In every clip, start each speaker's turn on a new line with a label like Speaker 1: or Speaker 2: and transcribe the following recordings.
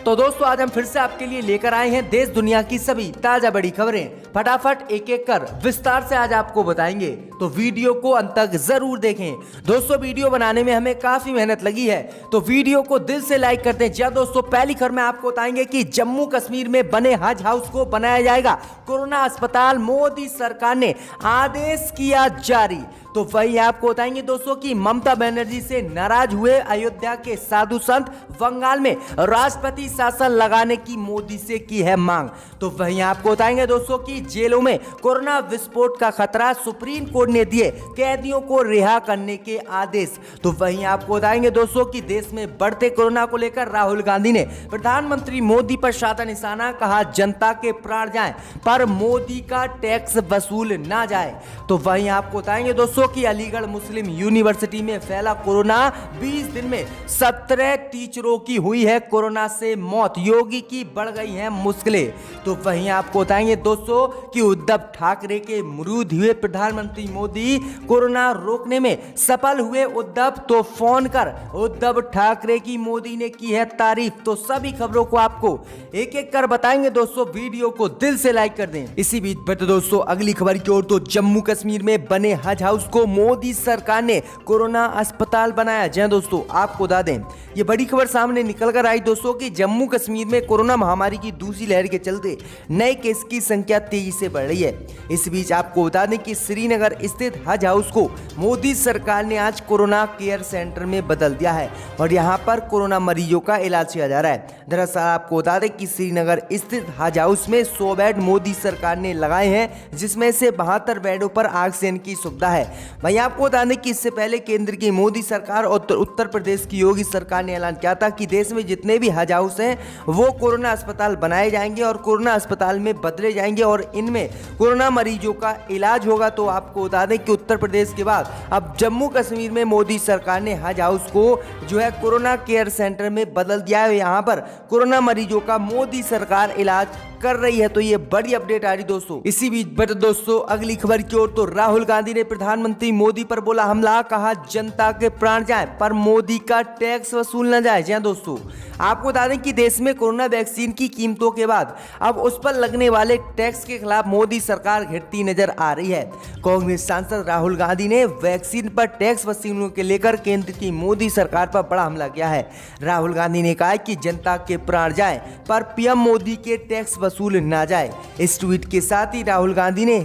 Speaker 1: तो दोस्तों आज हम फिर से आपके लिए लेकर आए हैं देश दुनिया की सभी ताजा बड़ी खबरें। फटाफट एक एक कर विस्तार से आज आपको बताएंगे, तो वीडियो को अंत तक जरूर देखें। दोस्तों वीडियो बनाने में हमें काफी मेहनत लगी है, तो वीडियो को दिल से लाइक कर दें। जी दोस्तों, पहली खबर में आपको बताएंगे कि जम्मू कश्मीर में बने हज हाउस को बनाया जाएगा कोरोना अस्पताल, मोदी सरकार ने आदेश किया जारी। तो वही आपको बताएंगे दोस्तों कि ममता बनर्जी से नाराज हुए अयोध्या के साधु संत, बंगाल में राष्ट्रपति शासन लगाने की मोदी से की है मांग। तो वही आपको बताएंगे दोस्तों कि जेलों में कोरोना विस्फोट का खतरा, सुप्रीम कोर्ट ने दिए कैदियों को रिहा करने के आदेश। तो वही आपको बताएंगे दोस्तों कि देश में बढ़ते कोरोना को लेकर राहुल गांधी ने प्रधानमंत्री मोदी पर साधा निशाना, कहा जनता के प्राण जाएं पर मोदी का टैक्स वसूल ना जाए। तो वही आपको बताएंगे दोस्तों कि अलीगढ़ मुस्लिम यूनिवर्सिटी में फैला कोरोना, 20 दिन में 17 टीचरों की हुई है कोरोना से मौत, योगी की बढ़ गई हैं मुश्किलें। तो वहीं आपको बताएंगे दोस्तों कि उद्धव ठाकरे के विरुद्ध हुए प्रधानमंत्री मोदी, कोरोना रोकने में सफल हुए उद्धव, तो फोन कर उद्धव ठाकरे की मोदी ने की है तारीफ। तो सभी खबरों को आपको एक एक कर बताएंगे दोस्तों, वीडियो को दिल से लाइक कर दें। इसी बीच बढ़ते दोस्तों अगली खबर की ओर, तो जम्मू कश्मीर में बने हज हाउस को मोदी सरकार ने कोरोना अस्पताल बनाया। जी दोस्तों, आपको बता दें ये बड़ी खबर सामने निकल कर आई दोस्तों कि जम्मू कश्मीर में कोरोना महामारी की दूसरी लहर के चलते नए केस की संख्या तेजी से बढ़ रही है। इस बीच आपको बता दें कि श्रीनगर स्थित हज हाउस को मोदी सरकार ने आज कोरोना केयर सेंटर में बदल दिया है और यहां पर कोरोना मरीजों का इलाज किया जा रहा है। दरअसल आपको बता दें कि श्रीनगर स्थित हज हाउस में 100 बेड मोदी सरकार ने लगाए हैं, जिसमें से 72 बेडों पर ऑक्सीजन की सुविधा है। वहीं आपको बता दें कि इससे पहले केंद्र की मोदी सरकार और उत्तर प्रदेश की योगी सरकार ने ऐलान किया था कि देश में जितने भी हज हाउस हैं वो कोरोना अस्पताल बनाए जाएंगे और कोरोना अस्पताल में बदले जाएंगे और इनमें कोरोना मरीजों का इलाज होगा। तो आपको बता दें कि उत्तर प्रदेश के बाद अब जम्मू कश्मीर में मोदी सरकार ने हज हाउस को जो है कोरोना केयर सेंटर में बदल दिया है। यहाँ पर कोरोना मरीजों का मोदी सरकार इलाज कर रही है। तो ये बड़ी अपडेट आ रही दोस्तों। इसी बीच बट दोस्तों अगली खबर की ओर, तो राहुल गांधी ने प्रधानमंत्री मोदी पर बोला हमला, कहा जनता के प्राण जाए पर मोदी का टैक्स वसूल न जाए। जी दोस्तों, आपको बता दें कि देश में कोरोना वैक्सीन की कीमतों के बाद अब उस पर लगने वाले टैक्स के खिलाफ मोदी सरकार घिरती नजर आ रही है। कांग्रेस सांसद राहुल गांधी ने वैक्सीन पर टैक्स वसूलों के लेकर केंद्र की मोदी सरकार पर बड़ा हमला किया है। राहुल गांधी ने कहा कि जनता के प्राण जाए पर पीएम मोदी के टैक्स वसूल ना जाए। इस ट्वीट के साथ ही राहुल गांधी ने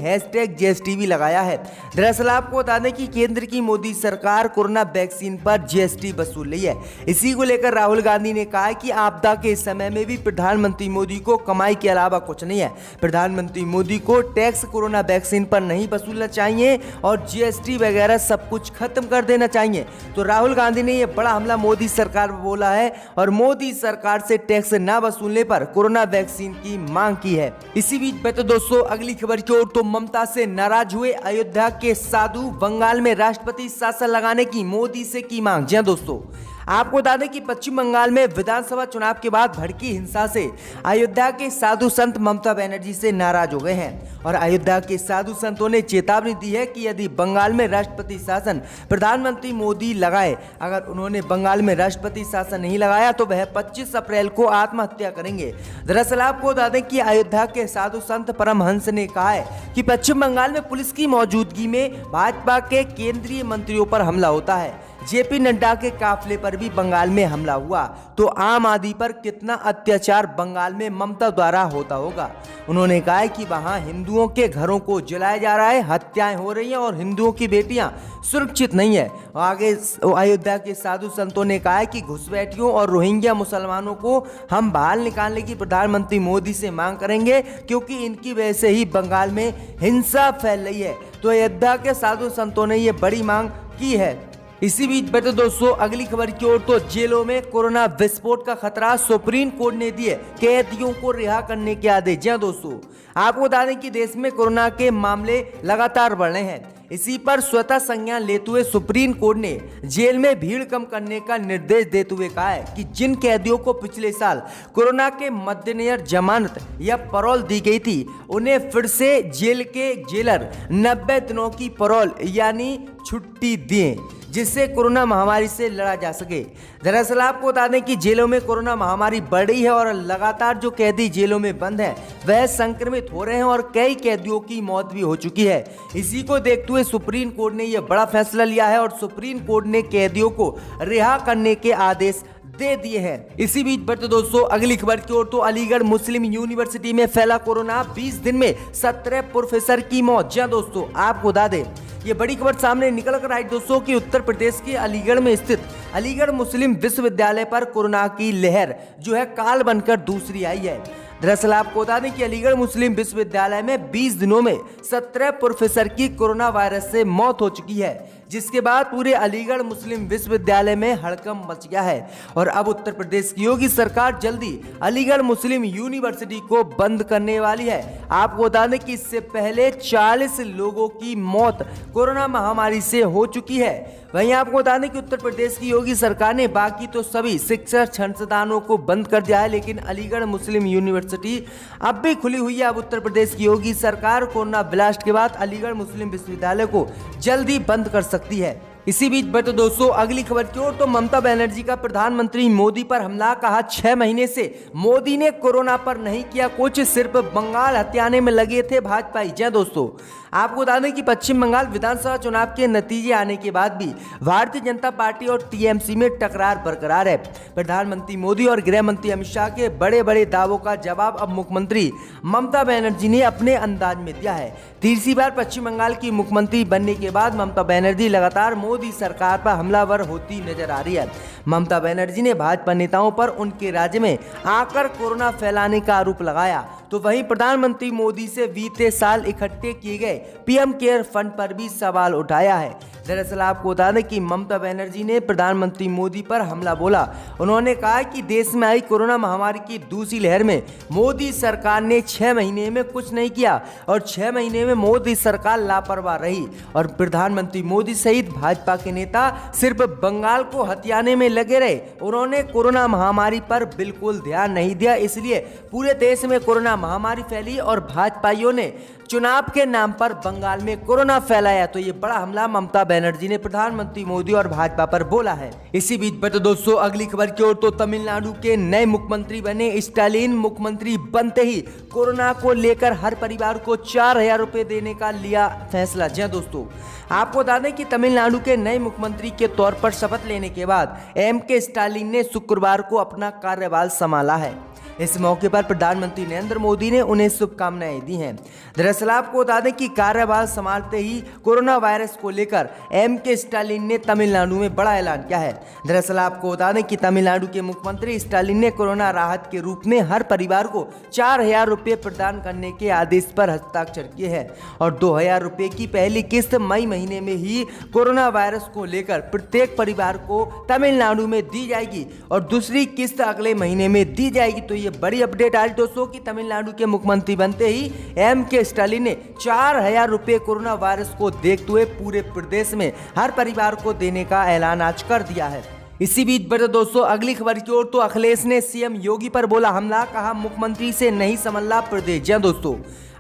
Speaker 1: #GST भी लगाया है। दरअसल आपको बता दें कि केंद्र की मोदी सरकार कोरोना वैक्सीन पर GST वसूल रही है। इसी को लेकर राहुल गांधी ने कहा कि आपदा के समय में भी प्रधानमंत्री मोदी को कमाई के अलावा कुछ नहीं है। प्रधानमंत्री मोदी को टैक्स कोरोना वैक्सीन पर नहीं वसूलना चाहिए और GST वगैरह सब कुछ खत्म कर देना चाहिए। तो राहुल गांधी ने यह बड़ा हमला मोदी सरकार पर बोला है और मोदी सरकार से टैक्स न वसूलने पर कोरोना वैक्सीन की मांग की है। इसी बीच बेटे दोस्तों अगली खबर की ओर, तो ममता से नाराज हुए अयोध्या के साधु, बंगाल में राष्ट्रपति शासन लगाने की मोदी से की मांग। जी दोस्तों, आपको बता दें कि पश्चिम बंगाल में विधानसभा चुनाव के बाद भड़की हिंसा से अयोध्या के साधु संत ममता बनर्जी से नाराज हो गए हैं और अयोध्या के साधु संतों ने चेतावनी दी है कि यदि बंगाल में राष्ट्रपति शासन प्रधानमंत्री मोदी लगाए, अगर उन्होंने बंगाल में राष्ट्रपति शासन नहीं लगाया तो वह 25 अप्रैल को आत्महत्या करेंगे। दरअसल आपको बता दें कि अयोध्या के साधु संत परमहंस ने कहा है कि पश्चिम बंगाल में पुलिस की मौजूदगी में भाजपा के केंद्रीय मंत्रियों पर हमला होता है। जेपी नड्डा के काफिले पर भी बंगाल में हमला हुआ, तो आम आदमी पर कितना अत्याचार बंगाल में ममता द्वारा होता होगा। उन्होंने कहा है कि वहां हिंदुओं के घरों को जलाया जा रहा है, हत्याएं हो रही हैं और हिंदुओं की बेटियां सुरक्षित नहीं है। आगे अयोध्या के साधु संतों ने कहा है कि घुसपैठियों और रोहिंग्या मुसलमानों को हम बाहर निकालने की प्रधानमंत्री मोदी से मांग करेंगे, क्योंकि इनकी वजह से ही बंगाल में हिंसा फैल रही है। तो अयोध्या के साधु संतों ने ये बड़ी मांग की है। इसी बीच बेटे दोस्तों अगली खबर की ओर, तो जेलों में कोरोना विस्फोट का खतरा, सुप्रीम कोर्ट ने दिए कैदियों को रिहा करने के आदेश। जी दोस्तों, आपको बता दें कि देश में कोरोना के मामले लगातार बढ़ रहे हैं। इसी पर स्वतः संज्ञान लेते हुए सुप्रीम कोर्ट ने जेल में भीड़ कम करने का निर्देश देते हुए कहा है कि जिन कैदियों को पिछले साल कोरोना के मद्देनजर जमानत या पैरोल दी गई थी, उन्हें फिर से जेल के जेलर 90 दिनों की पैरोल यानी छुट्टी दें। जिससे कोरोना महामारी से लड़ा जा सके। दरअसल आपको बता दें कि जेलों में कोरोना महामारी बढ़ रही है और लगातार जो कैदी जेलों में बंद हैं वह संक्रमित हो रहे हैं और कई कैदियों की मौत भी हो चुकी है। इसी को देखते हुए सुप्रीम कोर्ट ने यह बड़ा फैसला लिया है और सुप्रीम कोर्ट ने कैदियों को रिहा करने के आदेश दे दिए हैं। इसी बीच बढ़ते दोस्तों अगली खबर की ओर, तो अलीगढ़ मुस्लिम यूनिवर्सिटी में फैला कोरोना, 20 दिन में 17 प्रोफेसर की मौत। जी दोस्तों, आपको बता दें ये बड़ी खबर सामने निकल कर आई दोस्तों कि उत्तर प्रदेश के अलीगढ़ में स्थित अलीगढ़ मुस्लिम विश्वविद्यालय पर कोरोना की लहर जो है काल बनकर दूसरी आई है। दरअसल आपको बता दें कि अलीगढ़ मुस्लिम विश्वविद्यालय में 20 दिनों में 17 प्रोफेसर की कोरोना वायरस से मौत हो चुकी है, जिसके बाद पूरे अलीगढ़ मुस्लिम विश्वविद्यालय में हड़कंप मच गया है। और अब उत्तर प्रदेश की योगी सरकार जल्दी अलीगढ़ मुस्लिम यूनिवर्सिटी को बंद करने वाली है। आपको बता दें कि इससे पहले 40 लोगों की मौत कोरोना महामारी से हो चुकी है। वहीं आपको बता दें कि उत्तर प्रदेश की योगी सरकार ने बाकी तो सभी शिक्षण संस्थानों को बंद कर दिया है, लेकिन अलीगढ़ मुस्लिम यूनिवर्सिटी अब भी खुली हुई है। अब उत्तर प्रदेश की योगी सरकार कोरोना ब्लास्ट के बाद अलीगढ़ मुस्लिम विश्वविद्यालय को जल्दी बंद कर सकती है। इसी बीच बढ़ते दोस्तों अगली खबर की ओर, तो ममता बनर्जी का प्रधानमंत्री मोदी पर हमला, कहा 6 महीने से मोदी ने कोरोना पर नहीं किया कुछ, सिर्फ बंगाल हथियाने में लगे थे भाजपाई। जय दोस्तों, आपको बता दें कि पश्चिम बंगाल विधानसभा चुनाव के नतीजे आने के बाद भी भारतीय जनता पार्टी और टीएमसी में टकरार बरकरार है। प्रधानमंत्री मोदी और गृह मंत्री अमित शाह के बड़े बड़े दावों का जवाब अब मुख्यमंत्री ममता बनर्जी ने अपने अंदाज में दिया है। तीसरी बार पश्चिम बंगाल की मुख्यमंत्री बनने के बाद ममता बनर्जी लगातार मोदी सरकार पर हमलावर होती नजर आ रही है। ममता बनर्जी ने भाजपा नेताओं पर उनके राज्य में आकर कोरोना फैलाने का आरोप लगाया, तो वहीं प्रधानमंत्री मोदी से बीते साल इकट्ठे किए गए पीएम केयर फंड पर भी सवाल उठाया है। दरअसल आपको बता दें कि ममता बनर्जी ने प्रधानमंत्री मोदी पर हमला बोला। उन्होंने कहा कि देश में आई कोरोना महामारी की दूसरी लहर में मोदी सरकार ने 6 महीने में कुछ नहीं किया और 6 महीने में मोदी सरकार लापरवाह रही और प्रधानमंत्री मोदी सहित भाजपा के नेता सिर्फ बंगाल को हथियाने में लगे रहे। उन्होंने कोरोना महामारी पर बिल्कुल ध्यान नहीं दिया, इसलिए पूरे देश में कोरोना महामारी फैली और भाजपाइयों ने चुनाव के नाम पर बंगाल में कोरोना फैलाया। तो ये बड़ा हमला ममता बनर्जी ने प्रधानमंत्री मोदी और भाजपा पर बोला है। इसी बीच बढ़ते दोस्तों अगली खबर की ओर, तो तमिलनाडु के नए मुख्यमंत्री बने स्टालिन मुख्यमंत्री बनते ही कोरोना को लेकर हर परिवार को 4000 रुपए देने का लिया फैसला। जी दोस्तों, आपको बता दें कि तमिलनाडु के नए मुख्यमंत्री के तौर पर शपथ लेने के बाद एम.के. स्टालिन ने शुक्रवार को अपना कार्यभार संभाला है। इस मौके पर प्रधानमंत्री नरेंद्र मोदी ने उन्हें शुभकामनाएं दी हैं। दरअसल आपको बता दें कि कार्यभार संभालते ही कोरोना वायरस को लेकर एम.के. स्टालिन ने तमिलनाडु में बड़ा ऐलान किया है। दरअसल आपको बता दें कि तमिलनाडु के मुख्यमंत्री स्टालिन ने कोरोना राहत के रूप में हर परिवार को 4000 रुपये प्रदान करने के आदेश पर हस्ताक्षर किए हैं और 2000 रुपये की पहली किस्त मई महीने में ही कोरोना वायरस को लेकर प्रत्येक परिवार को तमिलनाडु में दी जाएगी और दूसरी किस्त अगले महीने में दी जाएगी। तो ये बड़ी अपडेट आज दोस्तों कि तमिलनाडु के मुख्यमंत्री बनते ही एम.के. स्टालिन ने 4000 रुपये कोरोना वायरस को देखते हुए पूरे प्रदेश में हर परिवार को देने का ऐलान आज कर दिया है। इसी बीच बढ़ते दोस्तों अगली खबर की ओर, तो अखिलेश ने सीएम योगी पर बोला हमला, कहा मुख्यमंत्री से नहीं संभला प्रदेश। जी दोस्तों,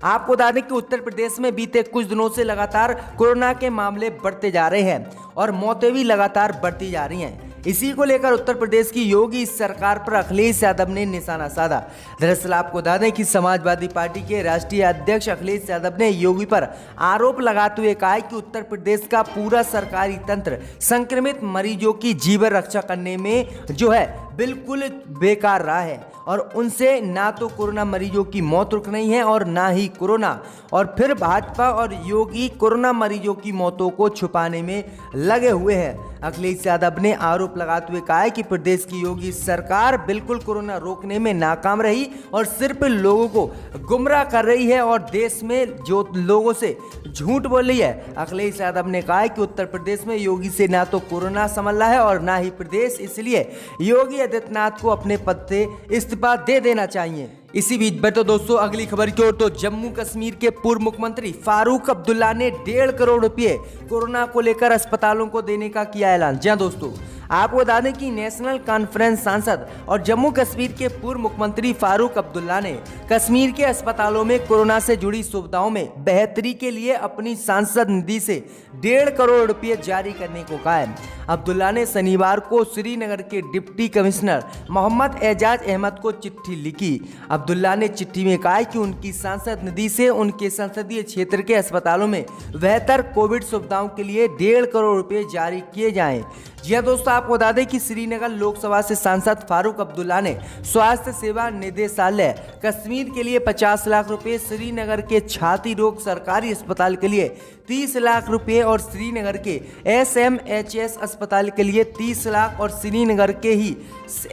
Speaker 1: आपको बता दें कि उत्तर प्रदेश में बीते कुछ दिनों से लगातार कोरोना के मामले बढ़ते जा रहे हैं और मौतें भी लगातार बढ़ती जा रही हैं। इसी को लेकर उत्तर प्रदेश की योगी सरकार पर अखिलेश यादव ने निशाना साधा। दरअसल आपको बता दें कि समाजवादी पार्टी के राष्ट्रीय अध्यक्ष अखिलेश यादव ने योगी पर आरोप लगाते हुए कहा कि उत्तर प्रदेश का पूरा सरकारी तंत्र संक्रमित मरीजों की जीवन रक्षा करने में जो है बिल्कुल बेकार रहा है और उनसे ना तो कोरोना मरीजों की मौत रुक रही है और ना ही कोरोना, और फिर भाजपा और योगी कोरोना मरीजों की मौतों को छुपाने में लगे हुए हैं। अखिलेश यादव ने आरोप लगाते हुए कहा है कि प्रदेश की योगी सरकार बिल्कुल कोरोना रोकने में नाकाम रही और सिर्फ लोगों को गुमराह कर रही है और देश में जो लोगों से झूठ बोल रही है। अखिलेश यादव ने कहा है कि उत्तर प्रदेश में योगी से ना तो कोरोना संभल रहा है और ना ही प्रदेश, इसलिए योगी आदित्यनाथ को अपने पद से इस्तीफा दे देना चाहिए। इसी बीच बढ़ते दोस्तों अगली खबर की ओर, तो जम्मू कश्मीर के पूर्व मुख्यमंत्री फारूक अब्दुल्ला ने 1.5 करोड़ रुपए कोरोना को लेकर अस्पतालों को देने का किया ऐलान। जी दोस्तों, आपको बता दें कि नेशनल कॉन्फ्रेंस सांसद और जम्मू कश्मीर के पूर्व मुख्यमंत्री फारूक अब्दुल्ला ने कश्मीर के अस्पतालों में कोरोना से जुड़ी सुविधाओं में बेहतरी के लिए अपनी सांसद निधि से 1.5 करोड़ रुपए जारी करने को कहा है। अब्दुल्ला ने शनिवार को श्रीनगर के डिप्टी कमिश्नर मोहम्मद एजाज अहमद को चिट्ठी लिखी। अब्दुल्ला ने चिट्ठी में कहा कि उनकी सांसद निधि से उनके संसदीय क्षेत्र के अस्पतालों में बेहतर कोविड सुविधाओं के लिए 1.5 करोड़ रुपए जारी किए जाएं। जी हाँ दोस्तों, आपको बता दें कि श्रीनगर लोकसभा से सांसद फारूक अब्दुल्ला ने स्वास्थ्य सेवा निदेशालय कश्मीर के लिए 50 लाख रुपए, श्रीनगर के छाती रोग सरकारी अस्पताल के लिए 30 लाख रुपए और श्रीनगर के SMHS अस्पताल के लिए 30 लाख और श्रीनगर के ही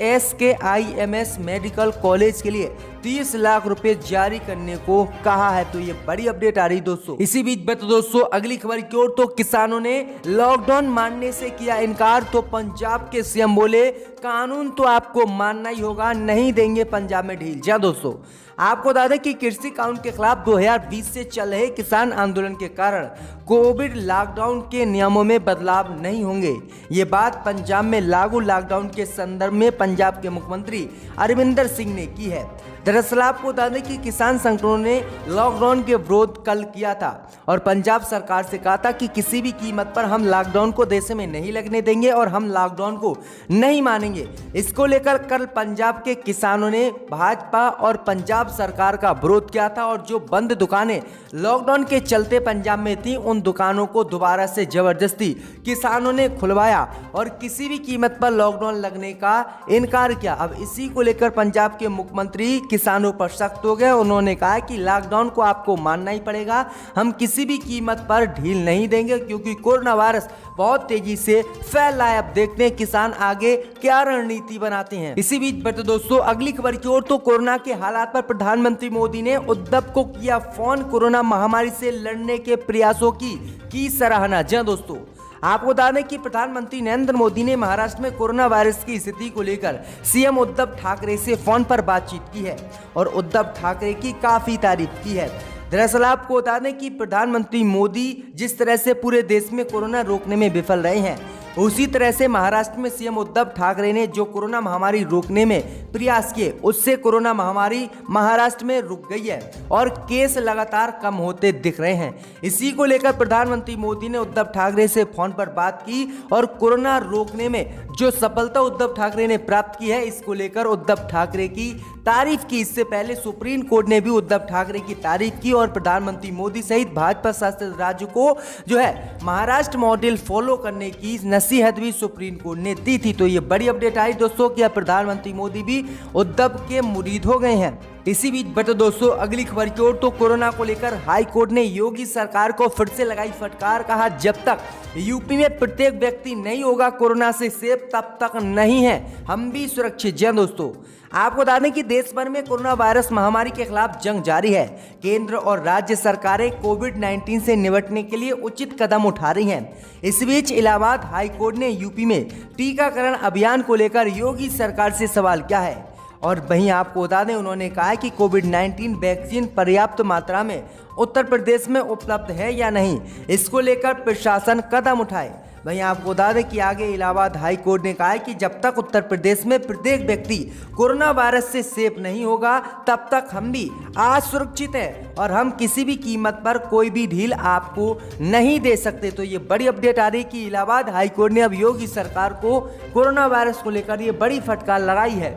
Speaker 1: SKIMS मेडिकल कॉलेज के लिए 30 लाख रुपए जारी करने को कहा है। तो ये बड़ी अपडेट आ रही दोस्तों। इसी बीच दोस्तों अगली खबर की ओर, तो किसानों ने लॉकडाउन मानने से किया इनकार। तो पंजाब के सीएम बोले कानून तो आपको मानना ही होगा, नहीं देंगे पंजाब में ढील। जी दोस्तों, आपको बता दें कि कृषि कानून के खिलाफ 2020 से चल रहे किसान आंदोलन के कारण कोविड लॉकडाउन के नियमों में बदलाव नहीं होंगे। ये बात पंजाब में लागू लॉकडाउन के संदर्भ में पंजाब के मुख्यमंत्री अमरिंदर सिंह ने की है। दरअसल आपको बता दें कि किसान संगठनों ने लॉकडाउन के विरोध कल किया था और पंजाब सरकार से कहा था कि किसी भी कीमत पर हम लॉकडाउन को देश में नहीं लगने देंगे और हम लॉकडाउन को नहीं मानेंगे। इसको लेकर कल पंजाब के किसानों ने भाजपा और पंजाब सरकार का विरोध किया था और जो बंद दुकानें लॉकडाउन के चलते पंजाब में थी उन दुकानों को दोबारा से जबरदस्ती किसानों ने खुलवाया और किसी भी कीमत पर लॉकडाउन लगने का इनकार किया। अब इसी को लेकर पंजाब के मुख्यमंत्री किसानों पर सख्त हो गए। उन्होंने कहा कि लॉकडाउन को आपको मानना ही पड़ेगा, हम किसी भी कीमत पर ढील नहीं देंगे क्योंकि कोरोना वायरस बहुत तेजी से फैल रहा है। अब देखते हैं किसान आगे क्या रणनीति बनाते हैं। इसी बीच दोस्तों अगली खबर की ओर, तो कोरोना के हालात पर प्रधानमंत्री मोदी ने उद्धव को किया फोन, कोरोना महामारी से लड़ने के प्रयासों की सराहना। जी दोस्तों, आपको बता दें कि प्रधानमंत्री नरेंद्र मोदी ने महाराष्ट्र में कोरोना वायरस की स्थिति को लेकर सीएम उद्धव ठाकरे से फोन पर बातचीत की है और उद्धव ठाकरे की काफी तारीफ की है। दरअसल आपको बता दें कि प्रधानमंत्री मोदी जिस तरह से पूरे देश में कोरोना रोकने में विफल रहे हैं, उसी तरह से महाराष्ट्र में सीएम उद्धव ठाकरे ने जो कोरोना महामारी रोकने में प्रयास किए उससे कोरोना महामारी महाराष्ट्र में रुक गई है और केस लगातार कम होते दिख रहे हैं। इसी को लेकर प्रधानमंत्री मोदी ने उद्धव ठाकरे से फोन पर बात की और कोरोना रोकने में जो सफलता उद्धव ठाकरे ने प्राप्त की है इसको लेकर उद्धव ठाकरे की तारीफ की। इससे पहले सुप्रीम कोर्ट ने भी उद्धव ठाकरे की तारीफ की और प्रधानमंत्री मोदी सहित भाजपा शासित राज्य को जो है महाराष्ट्र मॉडल फॉलो करने की नसीहत भी सुप्रीम कोर्ट ने दी थी। तो ये बड़ी अपडेट आई दोस्तों कि प्रधानमंत्री मोदी भी उद्धव के मुरीद हो गए हैं। इसी बीच दोस्तों अगली खबर की ओर, तो कोरोना को लेकर हाई कोर्ट ने योगी सरकार को फिर से लगाई फटकार। कहा जब तक यूपी में प्रत्येक व्यक्ति नहीं होगा कोरोना से सेफ तब तक नहीं है हम भी सुरक्षित। जी दोस्तों, आपको बता दें कि देश भर में कोरोना वायरस महामारी के खिलाफ जंग जारी है। केंद्र और राज्य सरकारें कोविड-19 से निपटने के लिए उचित कदम उठा रही हैं। इस बीच इलाहाबाद हाई कोर्ट ने यूपी में टीकाकरण अभियान को लेकर योगी सरकार से सवाल किया है और वहीं आपको बता दें उन्होंने कहा कि कोविड-19 वैक्सीन पर्याप्त मात्रा में उत्तर प्रदेश में उपलब्ध है या नहीं, इसको लेकर प्रशासन कदम उठाए। वहीं आपको बता दें कि आगे इलाहाबाद हाई कोर्ट ने कहा है कि जब तक उत्तर प्रदेश में प्रत्येक व्यक्ति कोरोना वायरस से सेफ नहीं होगा तब तक हम भी असुरक्षित हैं और हम किसी भी कीमत पर कोई भी ढील आपको नहीं दे सकते। तो ये बड़ी अपडेट आ रही कि इलाहाबाद हाई कोर्ट ने अब योगी सरकार को कोरोना वायरस को लेकर ये बड़ी फटकार लगाई है।